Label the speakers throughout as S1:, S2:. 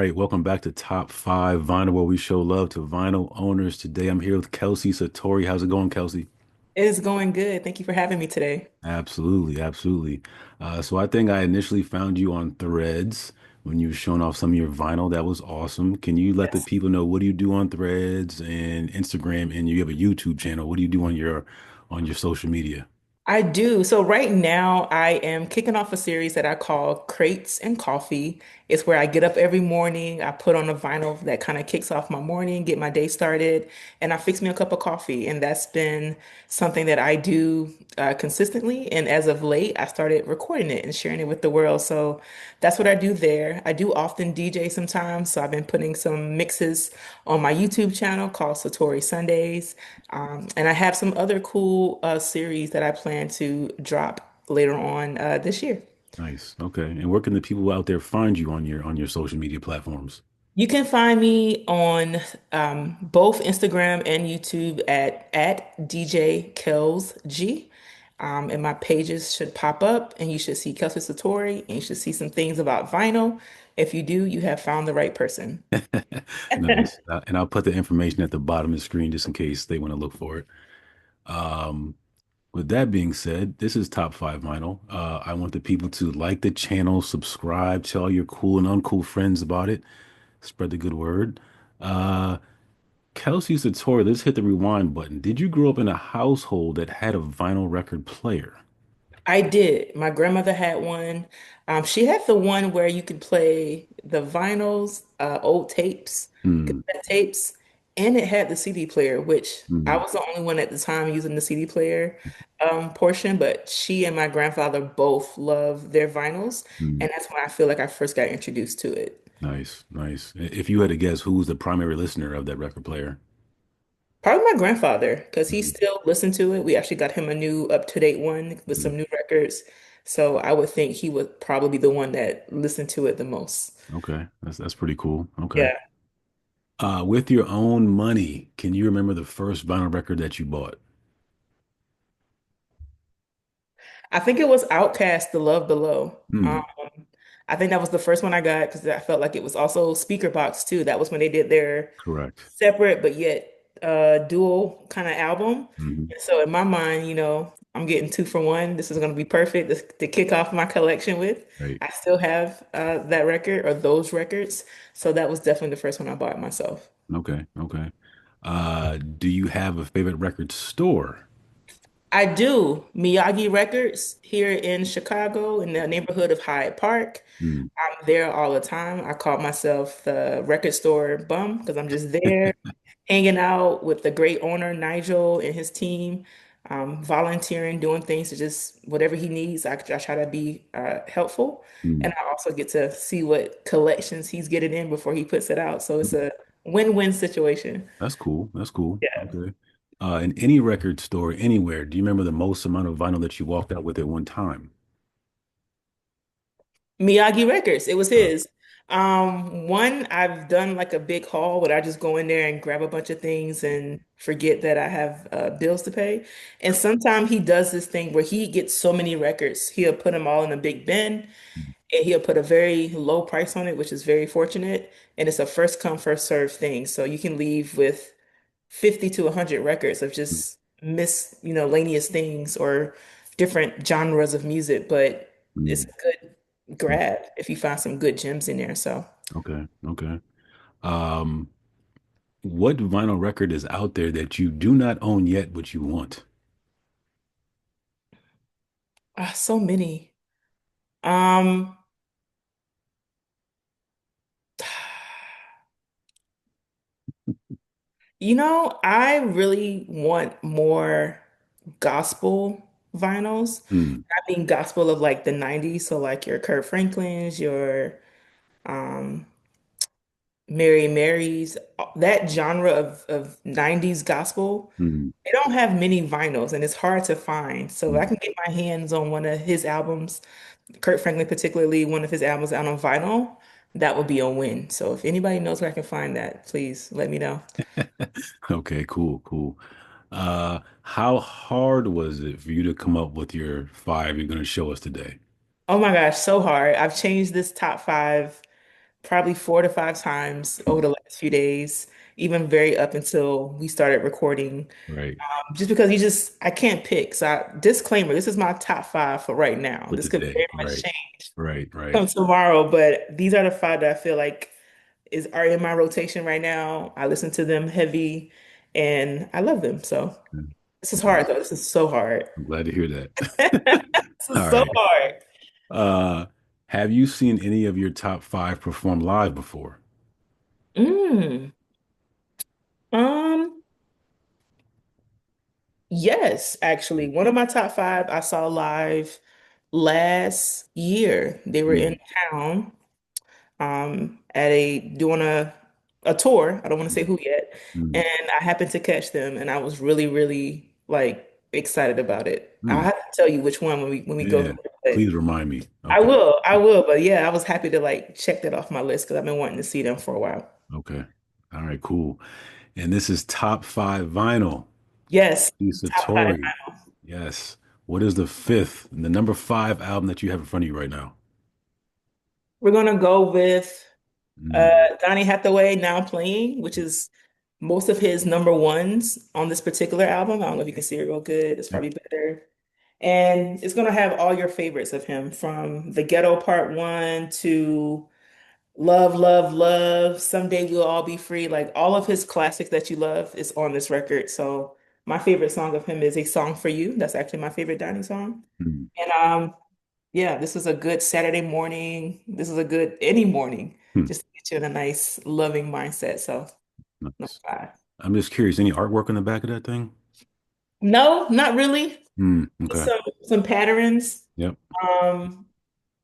S1: right, welcome back to Top 5 Vinyl, where we show love to vinyl owners. Today I'm here with Kelsie Satori. How's it going, Kelsie?
S2: It is going good. Thank you for having me today.
S1: Absolutely, absolutely. So I think I initially found you on Threads when you were showing off some of your vinyl. That was awesome. Can you let the
S2: Yes.
S1: people know what do you do on Threads and Instagram, and you have a YouTube channel? What do you do on your social media?
S2: I do. So right now I am kicking off a series that I call Crates and Coffee. It's where I get up every morning, I put on a vinyl that kind of kicks off my morning, get my day started, and I fix me a cup of coffee. And that's been something that I do consistently. And as of late, I started recording it and sharing it with the world. So that's what I do there. I do often DJ sometimes. So I've been putting some mixes on my YouTube channel called Satori Sundays. And I have some other cool series that I plan to drop later on this year.
S1: Nice. Okay. And where can the people out there find you on your social media platforms?
S2: You can find me on both Instagram and YouTube at DJ Kells G. And my pages should pop up, and you should see Kelsie Satori, and you should see some things about vinyl. If you do, you have found the right person.
S1: Nice. And I'll put the information at the bottom of the screen just in case they want to look for it. Um, with that being said, this is Top 5 Vinyl. I want the people to like the channel, subscribe, tell all your cool and uncool friends about it, spread the good word. Uh, Kelsey Satori, let's hit the rewind button. Did you grow up in a household that had a vinyl record player?
S2: I did. My grandmother had one. She had the one where you could play the vinyls, old tapes,
S1: Hmm.
S2: cassette tapes, and it had the CD player, which I
S1: Hmm.
S2: was the only one at the time using the CD player portion, but she and my grandfather both love their vinyls,
S1: Hmm.
S2: and that's when I feel like I first got introduced to it.
S1: Nice, nice. If you had to guess, who was the primary listener of that record player?
S2: Probably my grandfather, because he
S1: Hmm.
S2: still listened to it. We actually got him a new up-to-date one with
S1: Hmm.
S2: some new records. So I would think he would probably be the one that listened to it the most.
S1: Okay, that's pretty cool. Okay.
S2: Yeah.
S1: With your own money, can you remember the first vinyl record that you bought?
S2: I think it was Outkast, The Love Below.
S1: Hmm.
S2: I think that was the first one I got because I felt like it was also Speaker Box too. That was when they did their
S1: Correct.
S2: separate but yet dual kind of album.
S1: Hmm.
S2: And so in my mind, I'm getting two for one. This is going to be perfect to kick off my collection with.
S1: Right.
S2: I still have that record or those records. So that was definitely the first one I bought myself.
S1: Okay. Okay. Do you have a favorite record store?
S2: I do. Miyagi Records here in Chicago in the neighborhood of Hyde Park.
S1: Hmm.
S2: I'm there all the time. I call myself the record store bum because I'm just there hanging out with the great owner, Nigel, and his team, volunteering, doing things to just whatever he needs. I try to be helpful.
S1: Hmm.
S2: And I also get to see what collections he's getting in before he puts it out. So it's a win-win situation.
S1: That's cool. That's cool.
S2: Yeah.
S1: Okay. In any record store, anywhere, do you remember the most amount of vinyl that you walked out with at one time?
S2: Miyagi Records. It was
S1: Uh,
S2: his. One, I've done like a big haul where I just go in there and grab a bunch of things and forget that I have bills to pay. And sometimes he does this thing where he gets so many records, he'll put them all in a big bin and he'll put a very low price on it, which is very fortunate. And it's a first come, first serve thing. So you can leave with 50 to 100 records of just miscellaneous things or different genres of music, but it's
S1: mm,
S2: a good grab if you find some good gems in there. So,
S1: okay. Okay. Um, what vinyl record is out there that you do not own yet, but you want?
S2: so many. Um, I really want more gospel vinyls.
S1: Hmm.
S2: I mean gospel of like the 90s, so like your Kurt Franklin's, your um Mary Mary's, that genre of 90s gospel,
S1: Hmm.
S2: they don't have many vinyls and it's hard to find. So if I
S1: Hmm.
S2: can get my hands on one of his albums, Kurt Franklin particularly, one of his albums out on vinyl, that would be a win. So if anybody knows where I can find that, please let me know.
S1: Okay, cool, cool. How hard was it for you to come up with your five you're going to show us today?
S2: Oh my gosh, so hard. I've changed this top five probably 4 to 5 times over the last few days, even very up until we started recording.
S1: Right.
S2: Just because I can't pick. So disclaimer, this is my top five for right now.
S1: For
S2: This could
S1: today.
S2: very much
S1: Right.
S2: change
S1: Right. Right.
S2: come tomorrow, but these are the five that I feel like are in my rotation right now. I listen to them heavy and I love them. So
S1: Mm,
S2: this is hard
S1: nice.
S2: though. This is so hard.
S1: I'm glad to hear that.
S2: This is
S1: All
S2: so
S1: right.
S2: hard.
S1: Uh, have you seen any of your top five perform live before?
S2: Mm. Um, yes, actually. One of my top five I saw live last year. They were in
S1: Mm,
S2: town at doing a tour. I don't want to say who yet.
S1: mm,
S2: And I happened to catch them and I was really, really like excited about it. I'll
S1: mm.
S2: have to tell you which one when we go
S1: Yeah.
S2: through it.
S1: Please remind me.
S2: I
S1: Okay.
S2: will, I will, but yeah, I was happy to like check that off my list because I've been wanting to see them for a while.
S1: Okay. All right, cool. And this is top five vinyl.
S2: Yes,
S1: Kelsie
S2: top five.
S1: Satori. Yes. What is the fifth, the number five album that you have in front of you right now?
S2: We're gonna go with
S1: Mm,
S2: Donny Hathaway Now Playing, which is most of his number ones on this particular album. I don't know if you can see it real good. It's
S1: yep.
S2: probably better. And it's gonna have all your favorites of him from The Ghetto Part One to Love, Love, Love, Someday We'll All Be Free. Like all of his classics that you love is on this record. So my favorite song of him is A Song for You. That's actually my favorite Donny song.
S1: Mm,
S2: And yeah, this is a good Saturday morning. This is a good any morning,
S1: hmm,
S2: just to get you in a nice, loving mindset. So, no
S1: nice.
S2: five.
S1: I'm just curious, any artwork on the back of that thing?
S2: No, not really.
S1: Okay.
S2: Some patterns.
S1: Yep.
S2: Um,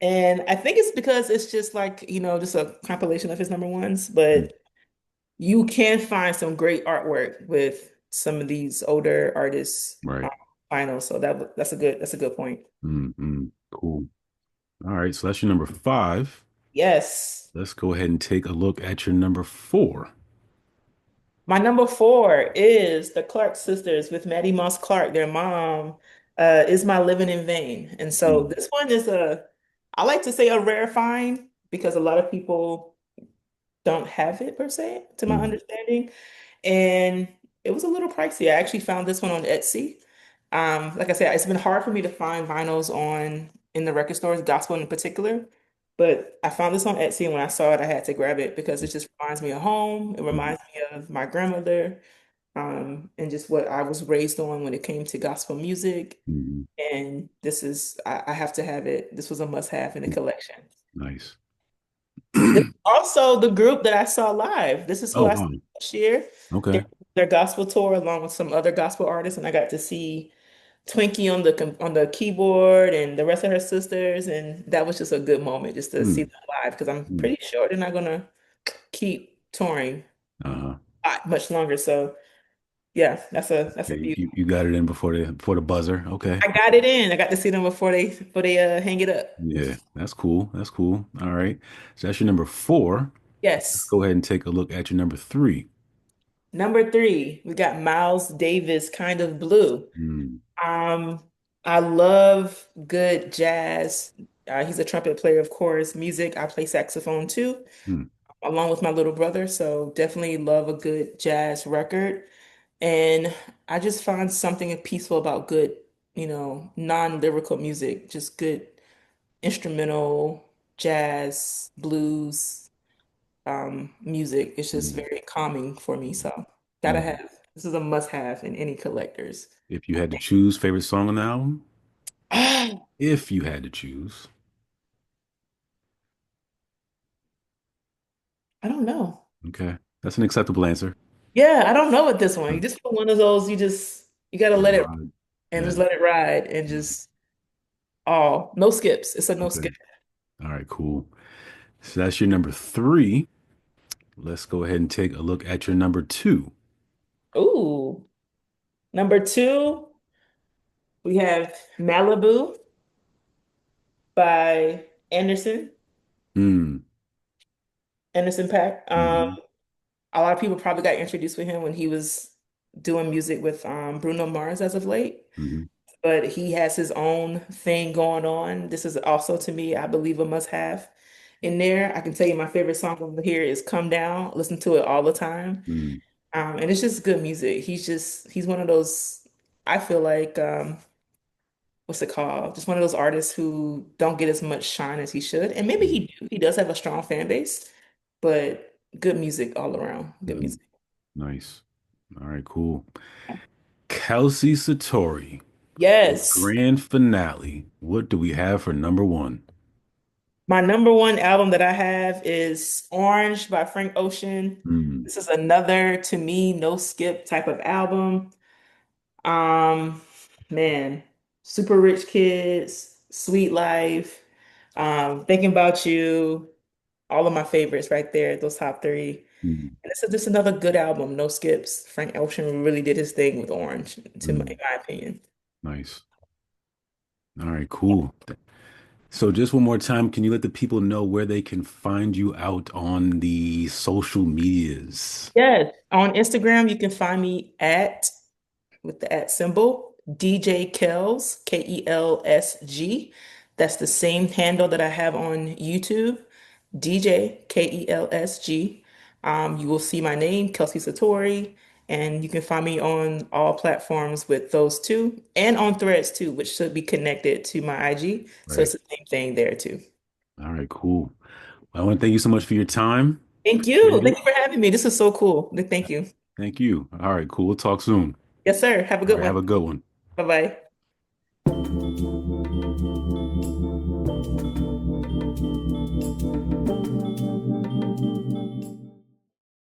S2: and I think it's because it's just like, just a compilation of his number ones,
S1: Mm,
S2: but you can find some great artwork with some of these older artists
S1: right.
S2: vinyl. So that's a good point.
S1: Cool. All right. So that's your number five.
S2: Yes.
S1: Let's go ahead and take a look at your number four.
S2: My number four is the Clark sisters with Maddie Moss Clark. Their mom is My Living in Vain. And so
S1: Mm,
S2: this one is I like to say a rare find because a lot of people don't have it per se, to my
S1: mm,
S2: understanding. And it was a little pricey. I actually found this one on Etsy. Like I said, it's been hard for me to find vinyls in the record stores, gospel in particular. But I found this on Etsy, and when I saw it, I had to grab it because it just reminds me of home. It
S1: mm,
S2: reminds me of my grandmother, and just what I was raised on when it came to gospel music.
S1: mm,
S2: And I have to have it. This was a must-have in the
S1: mm.
S2: collection.
S1: Nice.
S2: This is also the group that I saw live. This is who
S1: Oh,
S2: I saw
S1: wow.
S2: last year. They
S1: Okay.
S2: their gospel tour along with some other gospel artists, and I got to see Twinkie on the keyboard and the rest of her sisters, and that was just a good moment just to see
S1: Mm,
S2: them live because I'm
S1: mm.
S2: pretty sure they're not gonna keep touring
S1: Uh-huh.
S2: much longer. So yeah, that's a
S1: Okay.
S2: beauty.
S1: You got it in before the buzzer. Okay.
S2: I got it in. I got to see them before they hang it up.
S1: Yeah, that's cool. That's cool. All right. So that's your number four. Let's
S2: Yes.
S1: go ahead and take a look at your number three.
S2: Number three, we got Miles Davis, Kind of Blue.
S1: Mm,
S2: Um, I love good jazz. He's a trumpet player, of course. Music, I play saxophone too,
S1: mm,
S2: along with my little brother. So definitely love a good jazz record. And I just find something peaceful about good, non-lyrical music, just good instrumental jazz, blues, music. It's just
S1: mm,
S2: very calming for me. So gotta
S1: mm.
S2: have. This is a must-have in any collectors.
S1: If you had to choose favorite song on the album,
S2: I
S1: if you had to choose,
S2: don't know.
S1: okay, that's an acceptable answer.
S2: Yeah, I don't know with this one. You
S1: Hmm.
S2: just put one of those, you gotta
S1: Let it
S2: let it
S1: ride.
S2: and
S1: Yeah.
S2: just let it ride and just no skips. It's a no
S1: Okay.
S2: skip.
S1: All right, cool. So that's your number three. Let's go ahead and take a look at your number two.
S2: Ooh. Number two, we have Malibu by
S1: Mm,
S2: Anderson Paak.
S1: mm,
S2: A lot of people probably got introduced with him when he was doing music with Bruno Mars as of late.
S1: mm,
S2: But he has his own thing going on. This is also to me, I believe, a must-have. in there. I can tell you my favorite song over here is Come Down. Listen to it all the time.
S1: Mm,
S2: And it's just good music. He's one of those, I feel like, what's it called? Just one of those artists who don't get as much shine as he should. And maybe
S1: mm,
S2: he does have a strong fan base, but good music all around. Good
S1: mhm.
S2: music.
S1: Nice. All right, cool. Kelsie Satori, the
S2: Yes.
S1: grand finale. What do we have for number one?
S2: My number one album that I have is Orange by Frank Ocean.
S1: Mm,
S2: This is another, to me, no skip type of album. Um, man, Super Rich Kids, Sweet Life, Thinking About You, all of my favorites right there, those top three.
S1: mm,
S2: And this is just another good album, no skips. Frank Ocean really did his thing with Orange, in
S1: mm.
S2: my opinion.
S1: Nice. All right, cool. So just one more time, can you let the people know where they can find you out on the social medias?
S2: Yes. On Instagram, you can find me at with the at symbol, DJ Kels, KELSG. That's the same handle that I have on YouTube, DJ KELSG. You will see my name, Kelsie Satori, and you can find me on all platforms with those two and on Threads too, which should be connected to my IG. So
S1: Right.
S2: it's the same thing there too.
S1: All right, cool. Well, I want to thank you so much for your time.
S2: Thank you.
S1: Appreciate
S2: Thank
S1: it.
S2: you for having me. This is so cool. Thank you.
S1: Thank you. All right, cool. We'll talk soon.
S2: Yes, sir. Have a
S1: All
S2: good
S1: right, have
S2: one.
S1: a good one.
S2: Bye-bye.